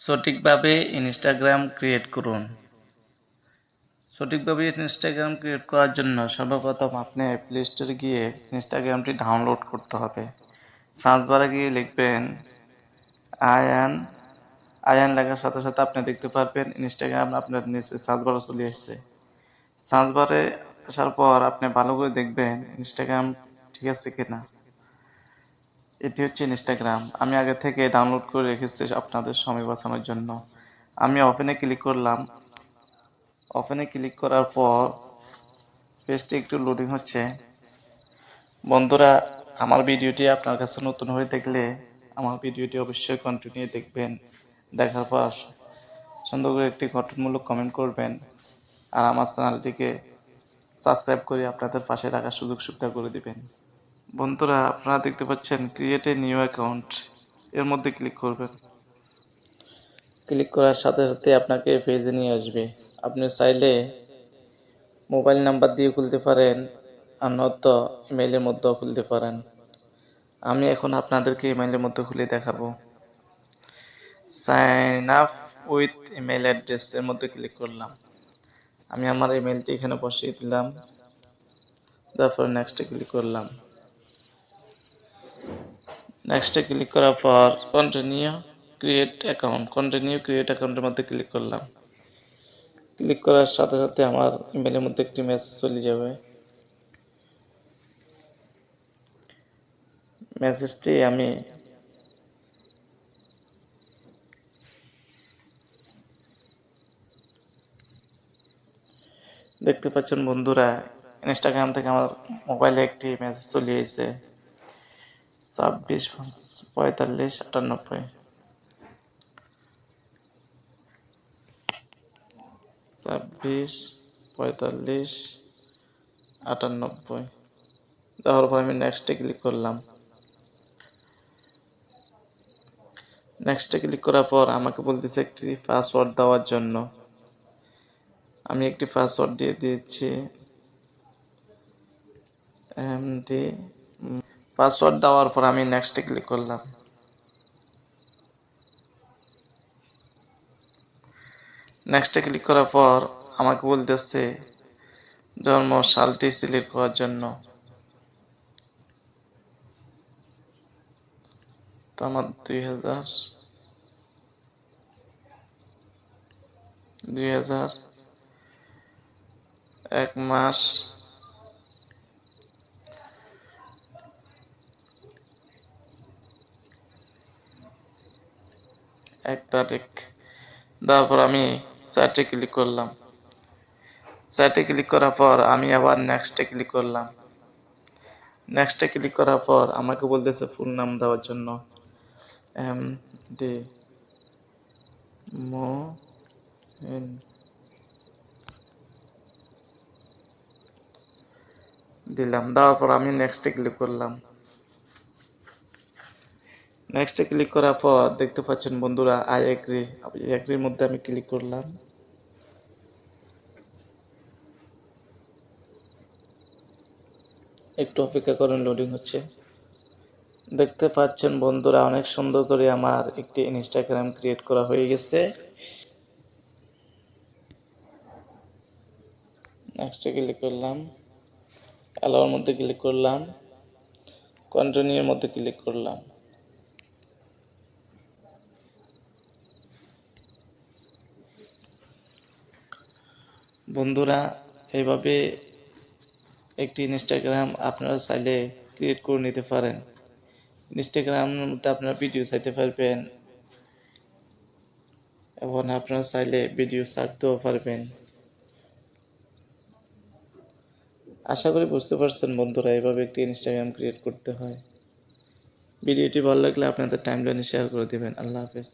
সঠিকভাবে Instagram create করুন। সঠিকভাবে ইনস্টাগ্রাম ক্রিয়েট করার জন্য সর্বপ্রথম আপনি প্লে স্টোরে গিয়ে ইনস্টাগ্রামটি ডাউনলোড করতে হবে। সার্চ বারে গিয়ে লিখবেন আয়ান। আয়ান লেখার সাথে সাথে আপনি দেখতে পারবেন ইনস্টাগ্রাম আপনার নিচে সার্চ বারে চলে এসেছে। সার্চ বারে আসার পর আপনি ভালো করে দেখবেন ইনস্টাগ্রাম ঠিক আছে কিনা। এটি হচ্ছে ইনস্টাগ্রাম। আমি আগে থেকে ডাউনলোড করে রেখেছি আপনাদের সময় বাঁচানোর জন্য। আমি ওপেনে ক্লিক করলাম। ওপেনে ক্লিক করার পর পেজটি একটু লোডিং হচ্ছে। বন্ধুরা, আমার ভিডিওটি আপনার কাছে নতুন হয়ে থাকলে আমার ভিডিওটি অবশ্যই কন্টিনিউ দেখবেন। দেখার পর সুন্দর করে একটি গঠনমূলক কমেন্ট করবেন আর আমার চ্যানেলটিকে সাবস্ক্রাইব করে আপনাদের পাশে রাখার সুযোগ সুবিধা করে দিবেন। বন্ধুরা, আপনারা দেখতে পাচ্ছেন ক্রিয়েট এ নিউ অ্যাকাউন্ট, এর মধ্যে ক্লিক করবেন। ক্লিক করার সাথে সাথে আপনাকে পেজে নিয়ে আসবে। আপনি চাইলে মোবাইল নাম্বার দিয়ে খুলতে পারেন আর নয়তো ইমেইলের মধ্যেও খুলতে পারেন। আমি এখন আপনাদেরকে ইমেইলের মধ্যে খুলে দেখাবো। Sign up with email address এর মধ্যে ক্লিক করলাম। আমি আমার ইমেইলটি এখানে বসিয়ে দিলাম। তারপর নেক্সটে ক্লিক করলাম। নেক্সটে ক্লিক করার পর কন্টিনিউ ক্রিয়েট অ্যাকাউন্টের মধ্যে ক্লিক করলাম। ক্লিক করার সাথে সাথে আমার ইমেইলের মধ্যে একটি মেসেজ চলে যাবে। মেসেজটি আমি দেখতে পাচ্ছেন বন্ধুরা, ইনস্টাগ্রাম থেকে আমার মোবাইলে একটি মেসেজ চলে এসেছে 264598 264598। তারপর আমি নেক্সটে ক্লিক করলাম। নেক্সটে ক্লিক করার পর আমাকে বলতেছে একটি পাসওয়ার্ড দেওয়ার জন্য। আমি একটি পাসওয়ার্ড দিয়ে দিচ্ছি এমডি। পাসওয়ার্ড দেওয়ার পর আমি নেক্সটে ক্লিক করলাম। নেক্সটে ক্লিক করার পর আমাকে বলতেছে জন্ম সালটি সিলেক্ট করার জন্য। তো আমার 2001 মাস 1 তারিখ। তারপর আমি সাইটে ক্লিক করলাম। সাইটে ক্লিক করার পর আমি আবার নেক্সটে ক্লিক করলাম। নেক্সটে ক্লিক করার পর আমাকে বলতেছে ফুল নাম দেওয়ার জন্য এমডি মোহিন। দিলাম। দেওয়ার পর আমি নেক্সটে ক্লিক করলাম। নেক্সটে ক্লিক করার পর দেখতে পাচ্ছেন বন্ধুরা আই এগ্রি। এগ্রির মধ্যে আমি ক্লিক করলাম। একটু অপেক্ষা করেন, লোডিং হচ্ছে। দেখতে পাচ্ছেন বন্ধুরা অনেক সুন্দর করে আমার একটি ইনস্টাগ্রাম ক্রিয়েট করা হয়ে গেছে। নেক্সটে ক্লিক করলাম। অ্যালাওর মধ্যে ক্লিক করলাম। কন্টিনিউর মধ্যে ক্লিক করলাম। বন্ধুরা, এইভাবে একটি ইনস্টাগ্রাম আপনারা চাইলে ক্রিয়েট করে নিতে পারেন। ইনস্টাগ্রামের মধ্যে আপনারা ভিডিও চাইতে পারবেন এবং আপনারা চাইলে ভিডিও ছাড়তেও পারবেন। আশা করি বুঝতে পারছেন বন্ধুরা এইভাবে একটি ইনস্টাগ্রাম ক্রিয়েট করতে হয়। ভিডিওটি ভালো লাগলে আপনাদের টাইমলাইনে শেয়ার করে দিবেন। আল্লাহ হাফেজ।